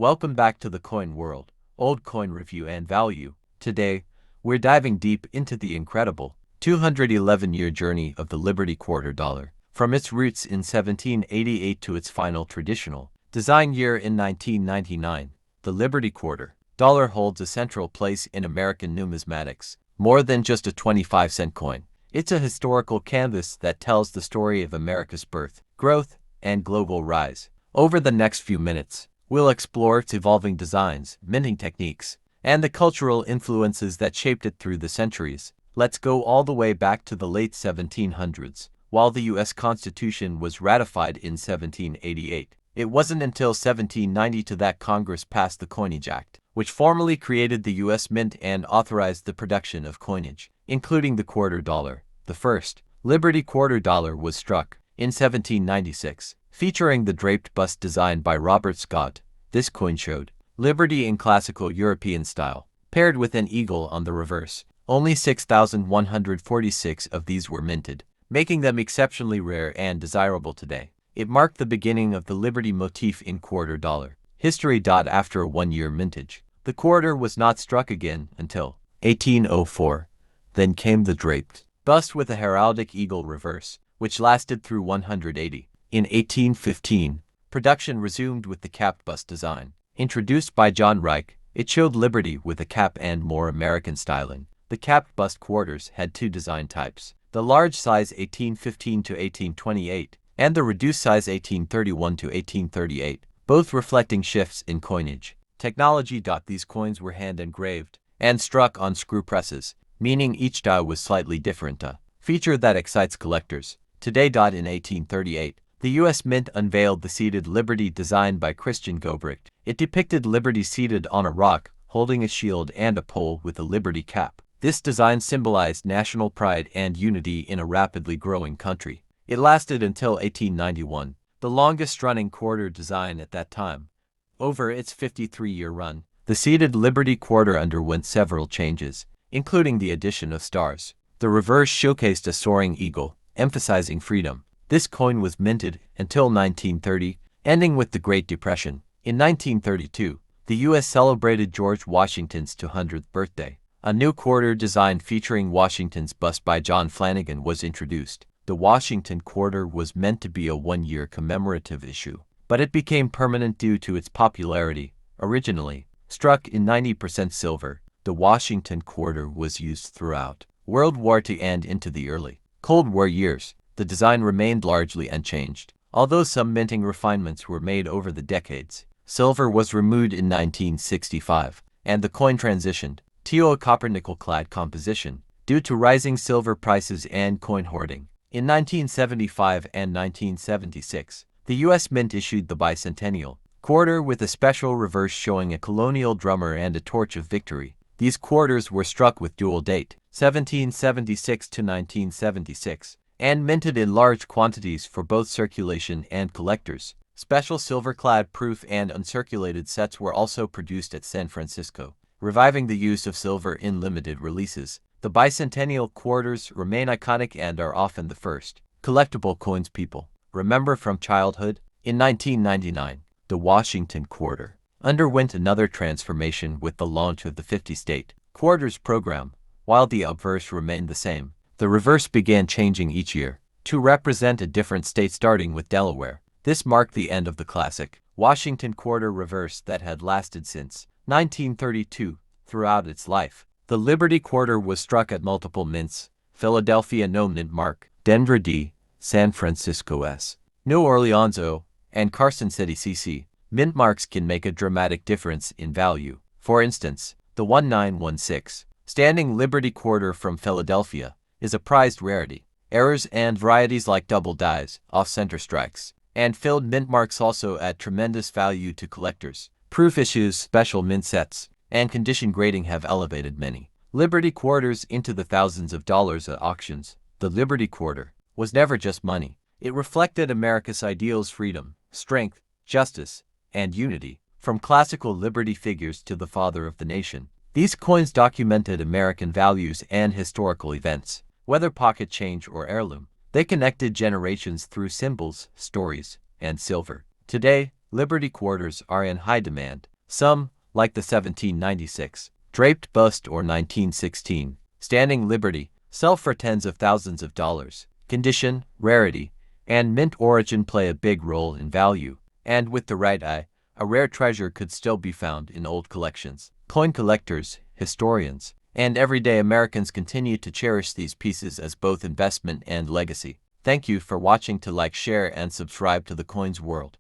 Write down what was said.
Welcome back to the coin world, old coin review and value. Today, we're diving deep into the incredible 211-year journey of the Liberty Quarter Dollar, from its roots in 1788 to its final traditional design year in 1999. The Liberty Quarter Dollar holds a central place in American numismatics. More than just a 25-cent coin, it's a historical canvas that tells the story of America's birth, growth, and global rise. Over the next few minutes, we'll explore its evolving designs, minting techniques, and the cultural influences that shaped it through the centuries. Let's go all the way back to the late 1700s. While the U.S. Constitution was ratified in 1788, it wasn't until 1792 that Congress passed the Coinage Act, which formally created the U.S. Mint and authorized the production of coinage, including the quarter dollar. The first Liberty Quarter Dollar was struck in 1796. Featuring the draped bust designed by Robert Scott, this coin showed liberty in classical European style, paired with an eagle on the reverse. Only 6,146 of these were minted, making them exceptionally rare and desirable today. It marked the beginning of the liberty motif in quarter dollar history. After a one-year mintage, the quarter was not struck again until 1804. Then came the draped bust with a heraldic eagle reverse, which lasted through 180. In 1815, production resumed with the capped bust design. Introduced by John Reich, it showed liberty with a cap and more American styling. The capped bust quarters had two design types: the large size 1815 to 1828 and the reduced size 1831 to 1838, both reflecting shifts in coinage technology. These coins were hand engraved and struck on screw presses, meaning each die was slightly different, a feature that excites collectors. Today, in 1838, the U.S. Mint unveiled the seated Liberty designed by Christian Gobrecht. It depicted Liberty seated on a rock, holding a shield and a pole with a Liberty cap. This design symbolized national pride and unity in a rapidly growing country. It lasted until 1891, the longest-running quarter design at that time. Over its 53-year run, the seated Liberty Quarter underwent several changes, including the addition of stars. The reverse showcased a soaring eagle, emphasizing freedom. This coin was minted until 1930, ending with the Great Depression. In 1932, the U.S. celebrated George Washington's 200th birthday. A new quarter design featuring Washington's bust by John Flanagan was introduced. The Washington Quarter was meant to be a one-year commemorative issue, but it became permanent due to its popularity. Originally struck in 90% silver, the Washington Quarter was used throughout World War II and into the early Cold War years. The design remained largely unchanged, although some minting refinements were made over the decades. Silver was removed in 1965, and the coin transitioned to a copper-nickel-clad composition due to rising silver prices and coin hoarding. In 1975 and 1976, the U.S. Mint issued the Bicentennial Quarter with a special reverse showing a colonial drummer and a torch of victory. These quarters were struck with dual date, 1776 to 1976. And minted in large quantities for both circulation and collectors. Special silver-clad proof and uncirculated sets were also produced at San Francisco, reviving the use of silver in limited releases. The bicentennial quarters remain iconic and are often the first collectible coins people remember from childhood. In 1999, the Washington Quarter underwent another transformation with the launch of the 50-state quarters program. While the obverse remained the same, the reverse began changing each year to represent a different state, starting with Delaware. This marked the end of the classic Washington Quarter reverse that had lasted since 1932. Throughout its life, the Liberty Quarter was struck at multiple mints: Philadelphia No Mint Mark, Denver D, San Francisco S, New Orleans O, and Carson City CC. Mint marks can make a dramatic difference in value. For instance, the 1916 standing Liberty Quarter from Philadelphia is a prized rarity. Errors and varieties like double dies, off-center strikes, and filled mint marks also add tremendous value to collectors. Proof issues, special mint sets, and condition grading have elevated many Liberty Quarters into the thousands of dollars at auctions. The Liberty Quarter was never just money. It reflected America's ideals: freedom, strength, justice, and unity. From classical liberty figures to the father of the nation, these coins documented American values and historical events. Whether pocket change or heirloom, they connected generations through symbols, stories, and silver. Today, Liberty Quarters are in high demand, Some, like the 1796 draped bust or 1916 standing Liberty, sell for tens of thousands of dollars. Condition, rarity, and mint origin play a big role in value, and with the right eye, a rare treasure could still be found in old collections. Coin collectors, historians, and everyday Americans continue to cherish these pieces as both investment and legacy. Thank you for watching. To like, share, and subscribe to the Coins World.